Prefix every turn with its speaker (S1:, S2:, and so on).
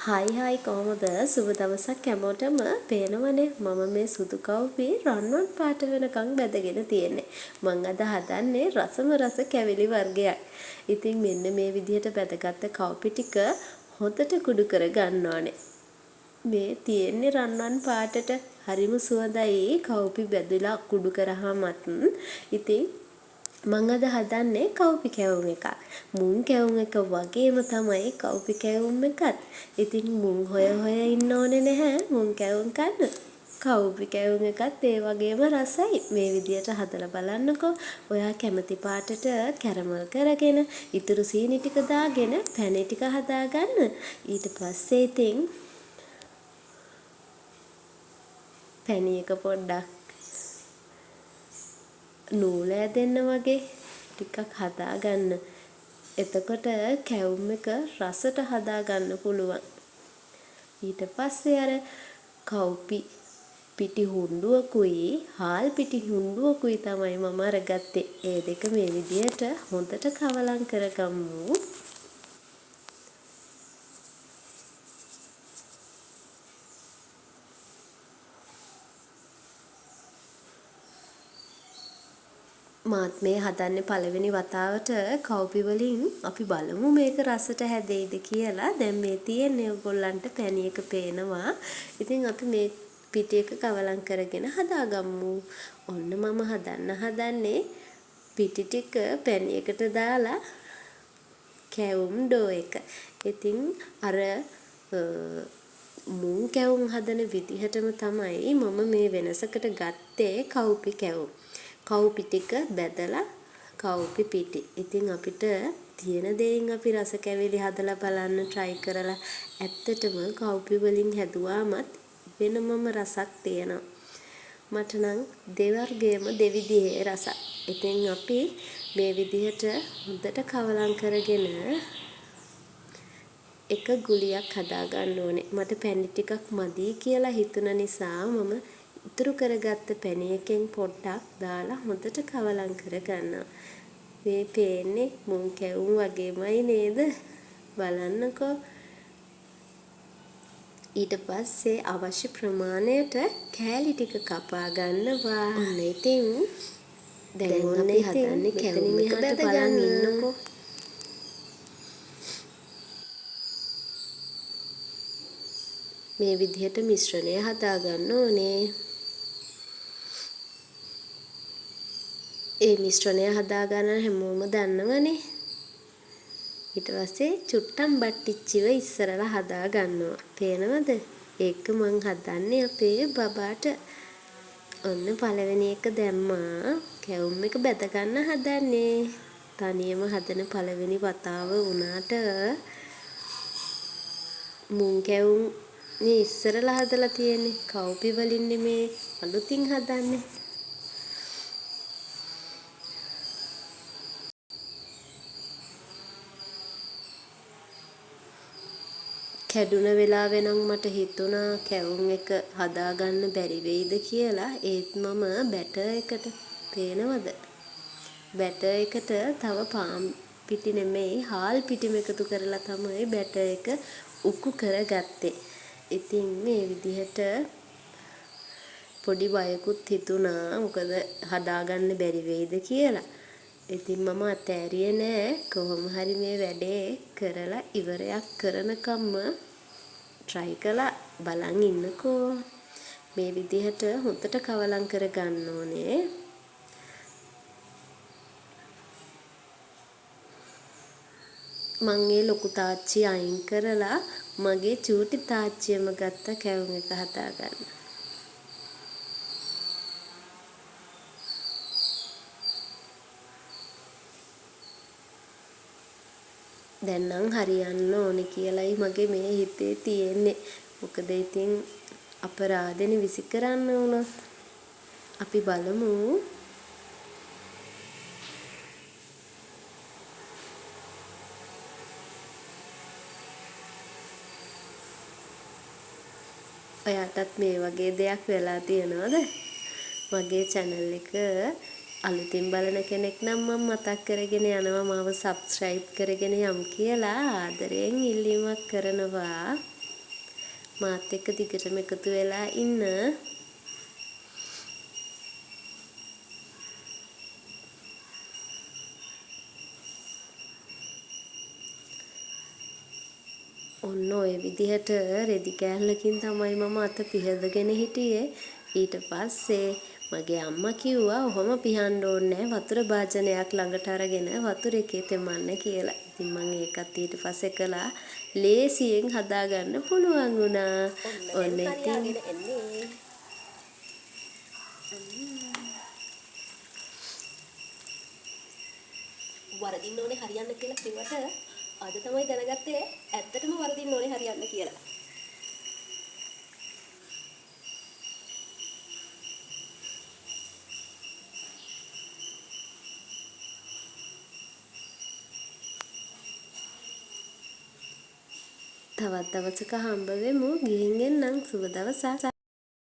S1: හයි කොහොමද සුබ දවසක් හැමෝටම පේනවනේ මම මේ සුදු කව්පි රන්වන් පාට වෙනකන් බැදගෙන තියෙන්නේ. මං අද හදන්නේ රසම රස කැවිලි වර්ගයක්. ඉතින් මෙන්න මේ විදිහට බැදගත්ත කව්පි ටික හොඳට කුඩු කර ගන්න ඕනේ. මේ තියෙන්නේ රන්වන් පාටට හරිම සුවඳයි කව්පි බැදලා කුඩු කරාමත්. ඉතින් මං අද හදන්නේ කව්පි කැවුම් එකක්. මුං කැවුම් එක වගේම තමයි කව්පි කැවුම් එකත්. ඉතින් මුං හොය ඉන්න ඕනේ නැහැ මුං කැවුම් කන්න. කව්පි කැවුම් එකත් ඒ වගේම රසයි. මේ විදියට හදලා බලන්නකෝ. ඔයා කැමති පාටට කැරමල් කරගෙන ඉතුරු සීනි ටික දාගෙන පැණි ටික හදාගන්න. ඊට පස්සේ ඉතින් පැණි එක පොඩ්ඩක් නූල ඇදෙන්න වගේ ටිකක් හදාගන්න. එතකොට කැවුම් එක රසට හදාගන්න පුළුවන්. ඊට පස්සේ අර කව්පි පිටි හුණ්ඩුවකුයි හාල් පිටි හුණ්ඩුවකුයි තමයි මම අරගත්තේ. ඒ දෙක මේ විදියට හොඳට කවලම් කරගමු. මාත් මේ හදන්නේ පළවෙනි වතාවට කව්පි වලින්. අපි බලමු මේක රසට හැදෙයිද කියලා. දැන් මේ තියෙන්නේ ඔයගොල්ලන්ට පැණි එක පේනවා. ඉතින් අපි මේ පිටි එක කවලම් කරගෙන හදාගමු. ඔන්න මම හදන්නේ පිටි ටික පැණි එකට දාලා කැවුම් ඩෝ එක. ඉතින් අර මුං කැවුම් හදන විදිහටම තමයි මම මේ වෙනසකට ගත්තේ කව්පි කැවුම්. කව්පි ටික බැදලා කව්පි පිටි. ඉතින් අපිට තියෙන දේෙන් අපි රස කැවිලි හදලා බලන්න try කරලා ඇත්තටම කව්පි වලින් හැදුවාමත් වෙනමම රසක් තියෙනවා. මට නම් දෙවර්ගයේම දෙවිදිහේ රසක්. ඉතින් අපි මේ විදිහට හොඳට කවලම් කරගෙන එක ගුලියක් හදා ගන්න ඕනේ. මට පැණි ටිකක් මදි කියලා හිතුන නිසා මම ඉතුරු කරගත්ත පැණි එකෙන් පොඩ්ඩක් දාලා හොඳට කවලම් කරගන්නවා. මේ පේන්නේ මුං කැවුම් වගේමයි නේද? බලන්නකෝ. ඊට පස්සේ අවශ්‍ය ප්‍රමාණයට කෑලි ටික කපා ගන්නවා. ඔන්න ඉතින් දැන් ඔන්න හදන්නේ කැවුම් එක බැද ගන්න ඉන්නකෝ. මේ විදිහට මිශ්‍රණය හදා ගන්න ඕනේ. ඒ මිශ්‍රණය හදා ගන්න හැමෝම දන්නවනේ. ඊට පස්සේ චුට්ටම් බට්ටිච්චිව ඉස්සරලා හදා ගන්නවා. පේනවද? ඒක මං හදන්නේ අපේ බබාට. ඔන්න පළවෙනි එක දැම්මා. කැවුම් එක බැද ගන්න හදන්නේ. තනියම හදන පළවෙනි වතාව වුණාට මුං කැවුම් මේ ඉස්සරලා හදලා තියෙන්නේ. කව්පි වලින් නෙමේ අලුතින් හදන්නේ. කැඩුන වෙලාවෙ නම් මට හිතුණා කැවුම් එක හදාගන්න බැරි වෙයිද කියලා. ඒත් මම බැටර් එකට පේනවද? බැටර් එකට තව පාන් පිටි නෙමෙයි හාල් පිටිම එකතු කරලා තමයි බැටර් එක උක්කු කරගත්තේ. ඉතින් මේ විදිහට පොඩි බයකුත් හිතුණා. මොකද හදාගන්න බැරි වෙයිද කියලා. ඉතින් මම අතෑරියේ නෑ. කොහොම හරි මේ වැඩේ කරලා ඉවරයක් කරනකම්ම try කළා. බලන් ඉන්නකෝ. මේ විදිහට හොඳට කවලම් කර ගන්න ඕනේ. මං ඒ ලොකු තාච්චිය අයින් කරලා මගේ චූටි තාච්චියම ගත්ත කැවුම් එක හදාගන්න. දැන් නම් හරියන්න ඕනේ කියලායි මගේ මේ හිතේ තියෙන්නේ. මොකද ඉතින් අපරාධෙනේ විසි කරන්න වුණා. අපි බලමු. ඔයාටත් මේ වගේ දෙයක් වෙලා තියෙනවද? මගේ channel එක අලුතින් බලන කෙනෙක් නම් මම මතක් කරගෙන යනවා මාව subscribe කරගෙන යමු කියලා ආදරයෙන් ඉල්ලීමක් කරනවා. මාත් එක්ක දිගටම එකතු වෙලා ඉන්න. ඔන්න ඔය විදිහට රෙදි කෑල්ලකින් තමයි මම අත පිහදගෙන හිටියේ. ඊට පස්සේ මගේ අම්මා කිව්වා ඔහොම පිහන්න ඕනේ නැහැ, වතුර භාජනයක් ළඟට අරගෙන වතුර එකේ තෙමන්න කියලා. ඉතින් මම ඒකත් ඊට පස්සේ කළා. ලේසියෙන් හදාගන්න පුළුවන් වුණා. ඔන්න ඉතින් වරදින්න ඕනේ හරියන්න කියලා කිව්වට අද තමයි දැනගත්තේ ඇත්තටම වරදින්න ඕනේ හරියන්න කියලා. තවත් දවසක හම්බ වෙමු. ගිහින් එන්නම්. සුබ දවසක්.